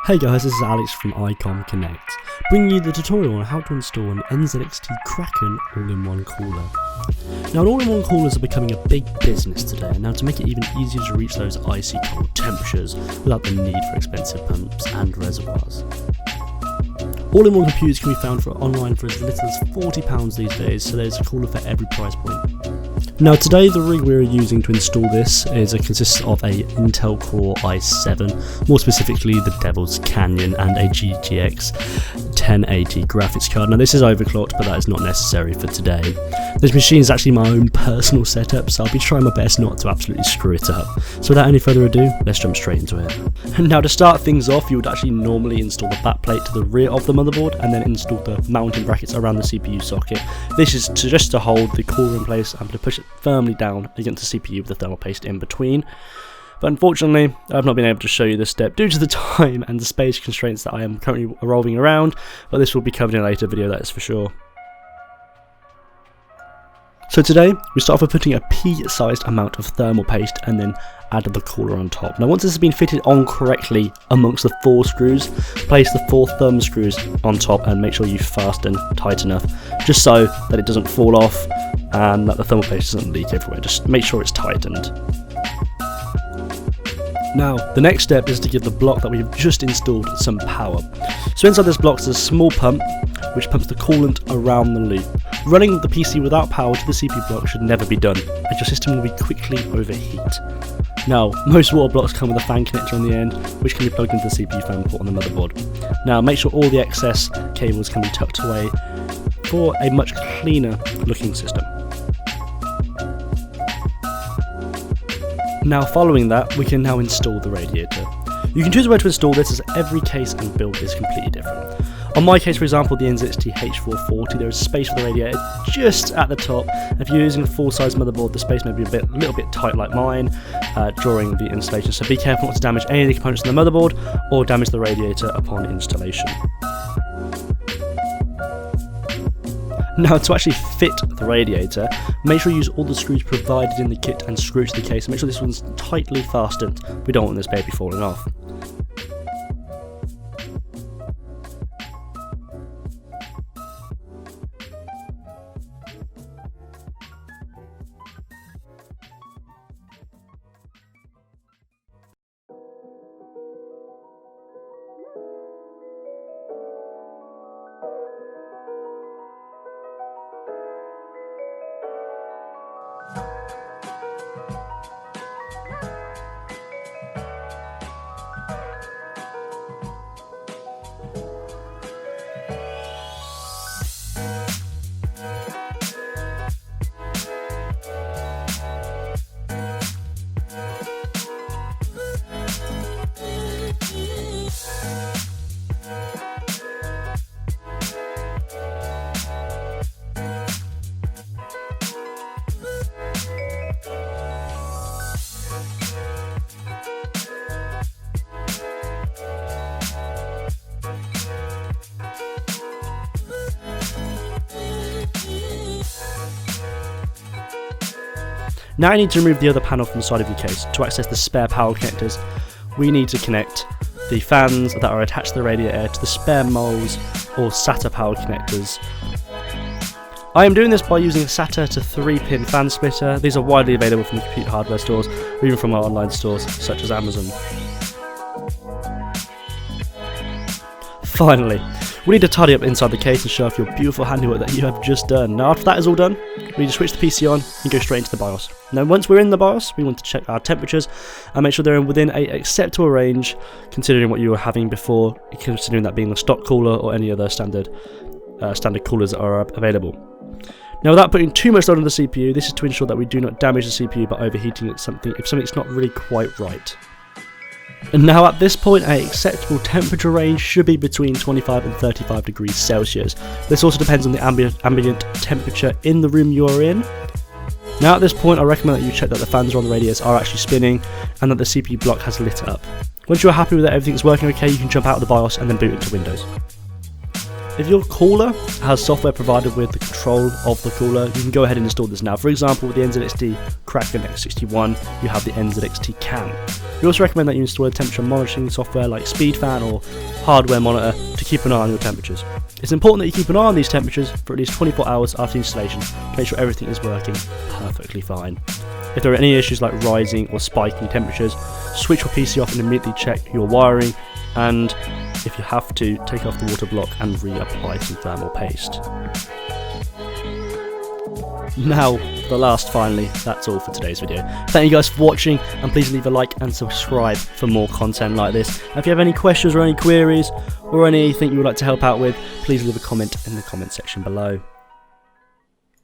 Hey guys, this is Alex from iCom Connect, bringing you the tutorial on how to install an NZXT Kraken all-in-one cooler. Now, all-in-one coolers are becoming a big business today, and now to make it even easier to reach those icy cold temperatures without the need for expensive pumps and reservoirs. All-in-one computers can be found online for as little as £40 these days, so there's a cooler for every price point. Now today the rig we're using to install this consists of a Intel Core i7, more specifically the Devil's Canyon, and a GTX 1080 graphics card. Now this is overclocked, but that is not necessary for today. This machine is actually my own personal setup, so I'll be trying my best not to absolutely screw it up. So without any further ado, let's jump straight into it. Now to start things off, you would actually normally install the backplate to the rear of the motherboard and then install the mounting brackets around the CPU socket. This is just to hold the cooler in place and to push it firmly down against the CPU with the thermal paste in between. But unfortunately, I've not been able to show you this step due to the time and the space constraints that I am currently revolving around, but this will be covered in a later video, that is for sure. So today, we start off with putting a pea-sized amount of thermal paste and then add the cooler on top. Now once this has been fitted on correctly amongst the 4 screws, place the 4 thumb screws on top and make sure you fasten tight enough, just so that it doesn't fall off and that the thermal paste doesn't leak everywhere. Just make sure it's tightened. Now, the next step is to give the block that we've just installed some power. So inside this block is a small pump which pumps the coolant around the loop. Running the PC without power to the CPU block should never be done, as your system will be quickly overheat. Now, most water blocks come with a fan connector on the end, which can be plugged into the CPU fan port on the motherboard. Now, make sure all the excess cables can be tucked away for a much cleaner looking system. Now following that, we can now install the radiator. You can choose where to install this, as every case and build is completely different. On my case, for example, the NZXT H440, there is space for the radiator just at the top. If you're using a full-size motherboard, the space may be a little bit tight like mine during the installation, so be careful not to damage any of the components on the motherboard or damage the radiator upon installation. Now to actually fit the radiator, make sure you use all the screws provided in the kit and screw to the case, and make sure this one's tightly fastened. We don't want this baby falling off. Now I need to remove the other panel from the side of your case. To access the spare power connectors, we need to connect the fans that are attached to the radiator to the spare moles or SATA power connectors. I am doing this by using a SATA to 3-pin fan splitter. These are widely available from computer hardware stores or even from our online stores such as Amazon. Finally, we need to tidy up inside the case and show off your beautiful handiwork that you have just done. Now after that is all done, we need to switch the PC on and go straight into the BIOS. Now once we're in the BIOS, we want to check our temperatures and make sure they're within an acceptable range, considering what you were having before, considering that being the stock cooler or any other standard coolers that are available. Now without putting too much load on the CPU, this is to ensure that we do not damage the CPU by overheating it if something's not really quite right. And now at this point, an acceptable temperature range should be between 25 and 35 degrees Celsius. This also depends on the ambient temperature in the room you are in. Now at this point, I recommend that you check that the fans on the radiators are actually spinning and that the CPU block has lit up. Once you are happy with that everything's working okay, you can jump out of the BIOS and then boot into Windows. If your cooler has software provided with the control of the cooler, you can go ahead and install this now. For example, with the NZXT Kraken X61, you have the NZXT Cam. We also recommend that you install a temperature monitoring software like SpeedFan or hardware monitor to keep an eye on your temperatures. It's important that you keep an eye on these temperatures for at least 24 hours after installation to make sure everything is working perfectly fine. If there are any issues like rising or spiking temperatures, switch your PC off and immediately check your wiring, and if you have to, take off the water block and reapply some thermal paste. Now, the last finally, that's all for today's video. Thank you guys for watching, and please leave a like and subscribe for more content like this. And if you have any questions or any queries or anything you would like to help out with, please leave a comment in the comment section below.